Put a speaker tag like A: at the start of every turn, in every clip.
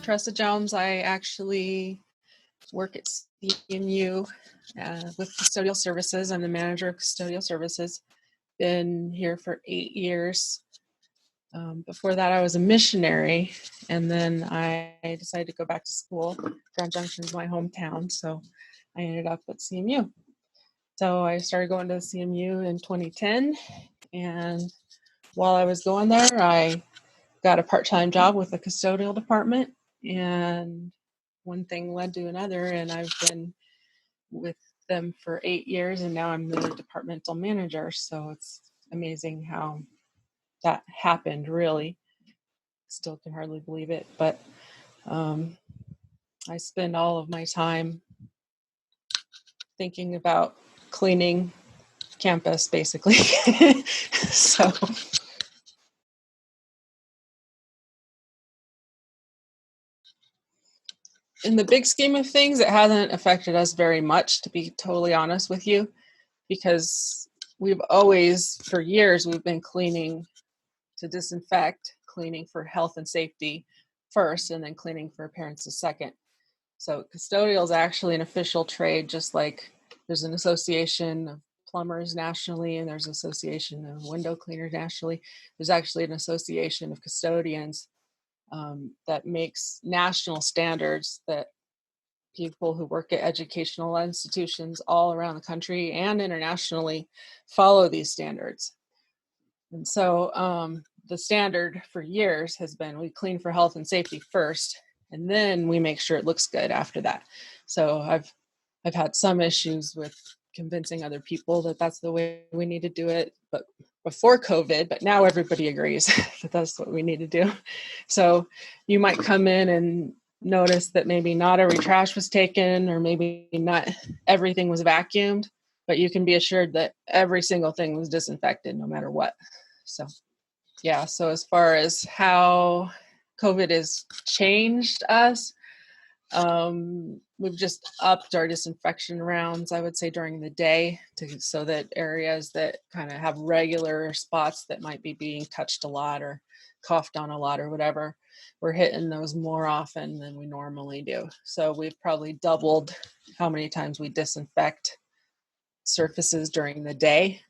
A: Tressa Jones. I actually work at CMU with custodial services. I'm the manager of custodial services. Been here for 8 years. Before that, I was a missionary, and then I decided to go back to school. Grand Junction is my hometown, so I ended up at CMU. So I started going to CMU in 2010, and while I was going there, I got a part-time job with the custodial department, and one thing led to another, and I've been with them for 8 years, and now I'm the departmental manager. So it's amazing how that happened, really. Still can hardly believe it, but I spend all of my time thinking about cleaning campus, basically. So in the big scheme of things, it hasn't affected us very much, to be totally honest with you, because we've always, for years, we've been cleaning to disinfect, cleaning for health and safety first, and then cleaning for appearances second. So custodial is actually an official trade, just like there's an association of plumbers nationally, and there's an association of window cleaners nationally. There's actually an association of custodians that makes national standards that people who work at educational institutions all around the country and internationally follow these standards. And so the standard for years has been we clean for health and safety first, and then we make sure it looks good after that. So I've had some issues with convincing other people that that's the way we need to do it, but before COVID, but now everybody agrees that that's what we need to do. So you might come in and notice that maybe not every trash was taken, or maybe not everything was vacuumed, but you can be assured that every single thing was disinfected no matter what. So yeah, so as far as how COVID has changed us, we've just upped our disinfection rounds, I would say, during the day, so that areas that kind of have regular spots that might be being touched a lot or coughed on a lot or whatever, we're hitting those more often than we normally do. So we've probably doubled how many times we disinfect surfaces during the day.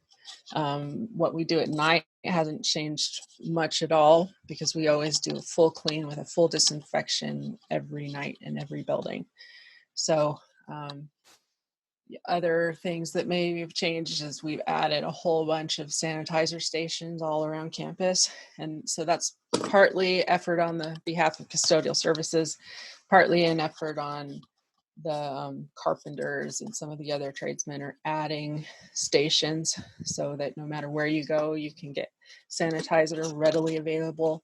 A: What we do at night hasn't changed much at all, because we always do a full clean with a full disinfection every night in every building. So other things that maybe have changed is we've added a whole bunch of sanitizer stations all around campus. And so that's partly effort on the behalf of custodial services, partly an effort on the carpenters and some of the other tradesmen are adding stations so that no matter where you go, you can get sanitizer readily available.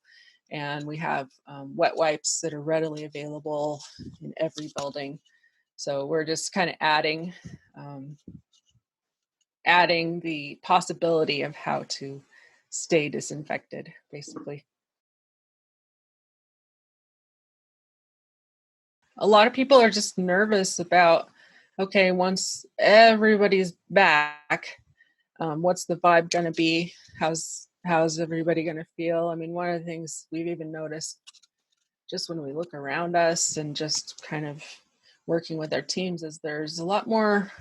A: And we have wet wipes that are readily available in every building. So we're just kind of adding the possibility of how to stay disinfected, basically. A lot of people are just nervous about, okay, once everybody's back, what's the vibe going to be? How's everybody going to feel? I mean, one of the things we've even noticed just when we look around us and just kind of working with our teams is there's a lot more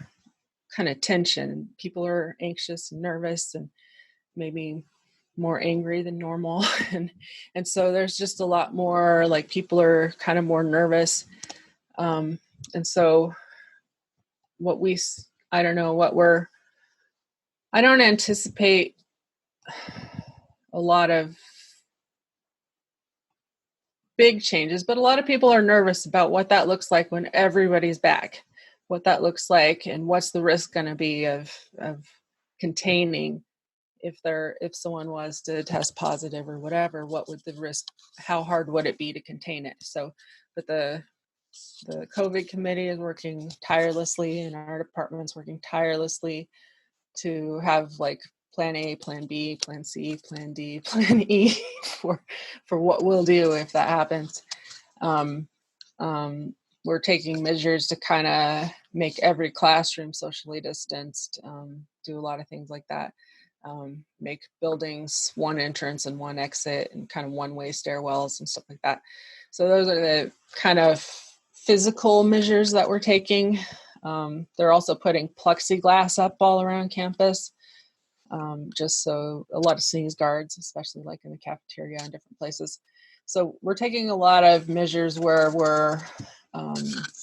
A: kind of tension. People are anxious and nervous and maybe more angry than normal. And so there's just a lot more, like, people are kind of more nervous. And so I don't anticipate a lot of big changes, but a lot of people are nervous about what that looks like when everybody's back, what that looks like, and what's the risk going to be of containing if someone was to test positive or whatever. What would the risk? How hard would it be to contain it? So, but the COVID committee is working tirelessly, and our department's working tirelessly to have like plan A, plan B, plan C, plan D, plan E for what we'll do if that happens. We're taking measures to kind of make every classroom socially distanced, do a lot of things like that. Make buildings one entrance and one exit and kind of one-way stairwells and stuff like that. So those are the kind of physical measures that we're taking. They're also putting plexiglass up all around campus, just so a lot of sneeze guards, especially like in the cafeteria and different places. So we're taking a lot of measures where we're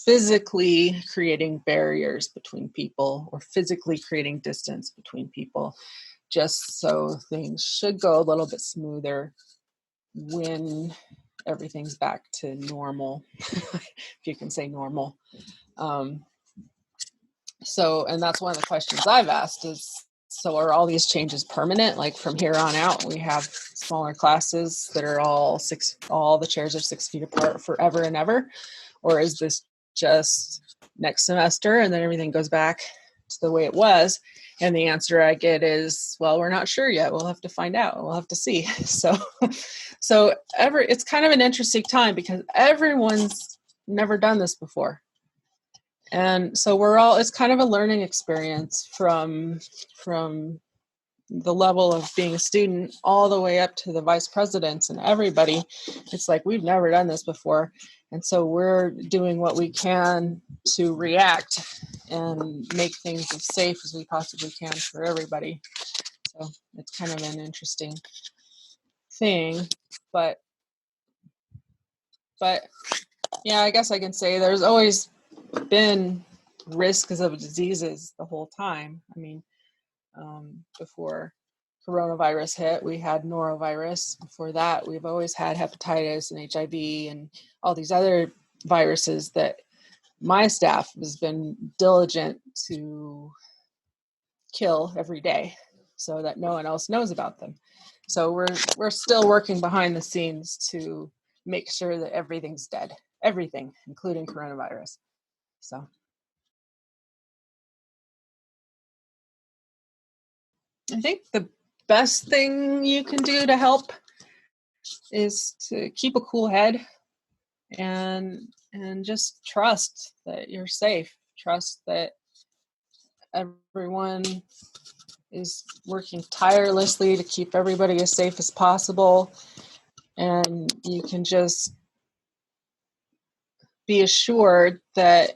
A: physically creating barriers between people, or physically creating distance between people, just so things should go a little bit smoother when everything's back to normal, if you can say normal. And that's one of the questions I've asked is, so are all these changes permanent? Like from here on out, we have smaller classes that are all the chairs are 6 feet apart forever and ever? Or is this just next semester and then everything goes back to the way it was? And the answer I get is, well, we're not sure yet. We'll have to find out. We'll have to see. So it's kind of an interesting time because everyone's never done this before. And so it's kind of a learning experience from the level of being a student all the way up to the vice presidents and everybody. It's like, we've never done this before. And so we're doing what we can to react and make things as safe as we possibly can for everybody. So it's kind of an interesting thing, but yeah, I guess I can say there's always been risks of diseases the whole time. I mean, before coronavirus hit, we had norovirus. Before that, we've always had hepatitis and HIV and all these other viruses that my staff has been diligent to kill every day so that no one else knows about them. So we're still working behind the scenes to make sure that everything's dead, everything, including coronavirus. So I think the best thing you can do to help is to keep a cool head and just trust that you're safe. Trust that everyone is working tirelessly to keep everybody as safe as possible. And you can just be assured that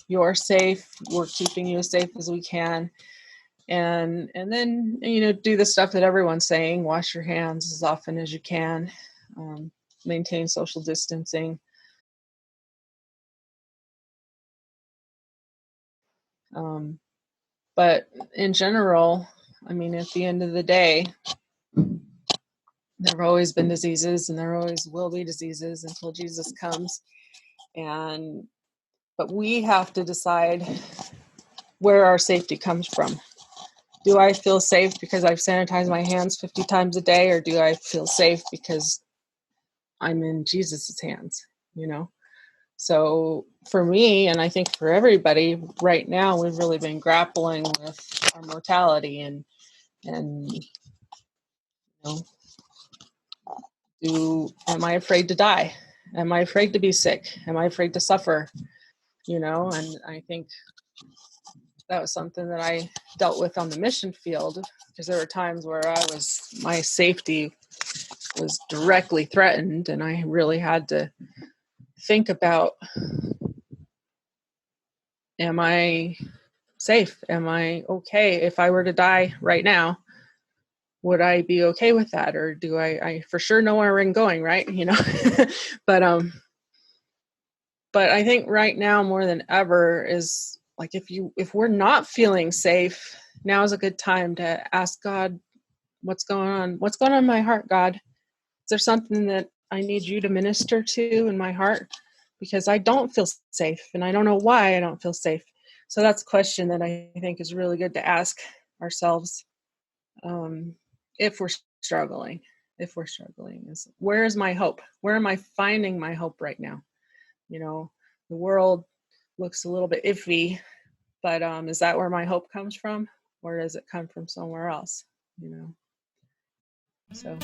A: you're safe. We're keeping you as safe as we can. And then, do the stuff that everyone's saying. Wash your hands as often as you can. Maintain social distancing. But in general, I mean, at the end of the day, there have always been diseases and there always will be diseases until Jesus comes. But we have to decide where our safety comes from. Do I feel safe because I've sanitized my hands 50 times a day, or do I feel safe because I'm in Jesus's hands, So for me, and I think for everybody right now, we've really been grappling with our mortality and am I afraid to die? Am I afraid to be sick? Am I afraid to suffer? And I think that was something that I dealt with on the mission field, because there were times where my safety was directly threatened, and I really had to think about, am I safe? Am I okay? If I were to die right now, would I be okay with that? Or do I for sure know where I'm going, right? But I think right now more than ever is like, if we're not feeling safe, now is a good time to ask God, what's going on? What's going on in my heart, God? Is there something that I need you to minister to in my heart? Because I don't feel safe and I don't know why I don't feel safe. So that's a question that I think is really good to ask ourselves. If we're struggling, is where is my hope? Where am I finding my hope right now? The world looks a little bit iffy, but is that where my hope comes from, or does it come from somewhere else? So